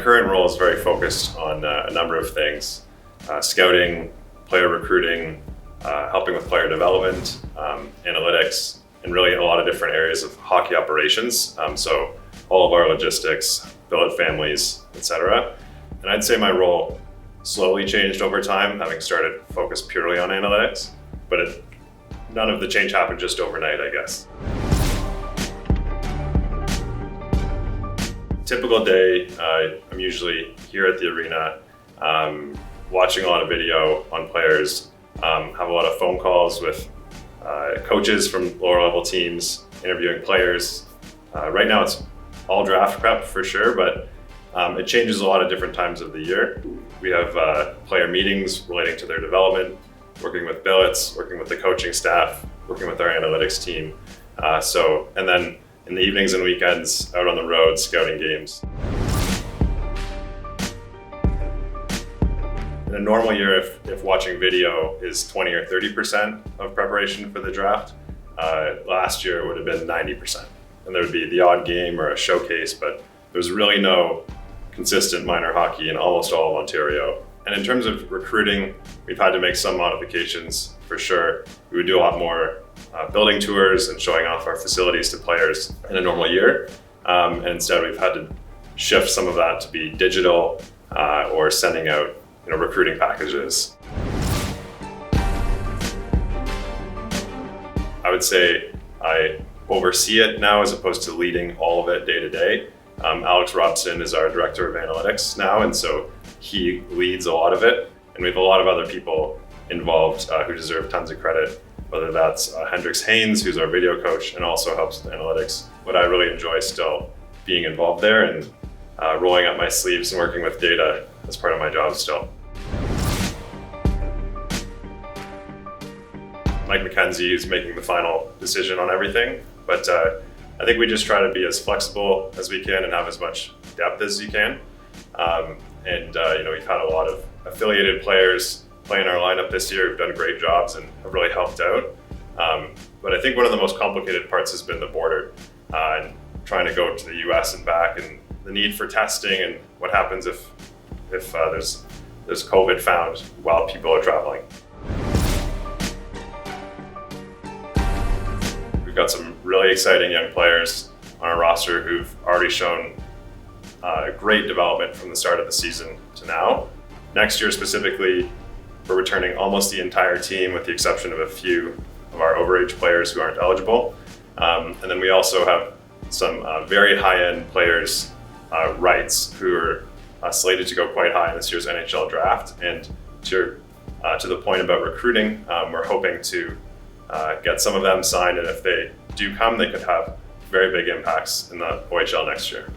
current role is very focused on a number of things: scouting, player recruiting, helping with player development, analytics, and really a lot of different areas of hockey operations. So all of our logistics, billet families, etc. And I'd say my role slowly changed over time, having started focused purely on analytics, but none of the change happened just overnight, I guess. Typical day, I'm usually here at the arena, watching a lot of video on players, have a lot of phone calls with coaches from lower level teams, interviewing players. Right now it's all draft prep for sure, but it changes a lot of different times of the year. We have player meetings relating to their development, working with billets, working with the coaching staff, working with our analytics team. And then in the evenings and weekends, out on the road, scouting games. In a normal year, if watching video is 20 or 30% of preparation for the draft, last year it would have been 90%. And there would be the odd game or a showcase, but there's really no consistent minor hockey in almost all of Ontario. And in terms of recruiting, we've had to make some modifications for sure. We would do a lot more building tours and showing off our facilities to players in a normal year. And instead we've had to shift some of that to be digital or sending out recruiting packages. I would say I oversee it now as opposed to leading all of it day to day. Alex Robson is our director of analytics now, and so he leads a lot of it. And we have a lot of other people involved who deserve tons of credit, whether that's Hendrix Haynes, who's our video coach and also helps with analytics. But I really enjoy still being involved there and rolling up my sleeves and working with data as part of my job still. Mike McKenzie is making the final decision on everything, but I think we just try to be as flexible as we can and have as much depth as you can. We've had a lot of affiliated players playing our lineup this year who've done great jobs and have really helped out. But I think one of the most complicated parts has been the border and trying to go to the US and back, and the need for testing and what happens if there's COVID found while people are traveling. We've got some really exciting young players on our roster who've already shown great development from the start of the season to now. Next year specifically, we're returning almost the entire team with the exception of a few of our overage players who aren't eligible. And then we also have some very high-end players, rights, who are slated to go quite high in this year's NHL draft. And to the point about recruiting, we're hoping to get some of them signed, and if they do come, they could have very big impacts in the OHL next year.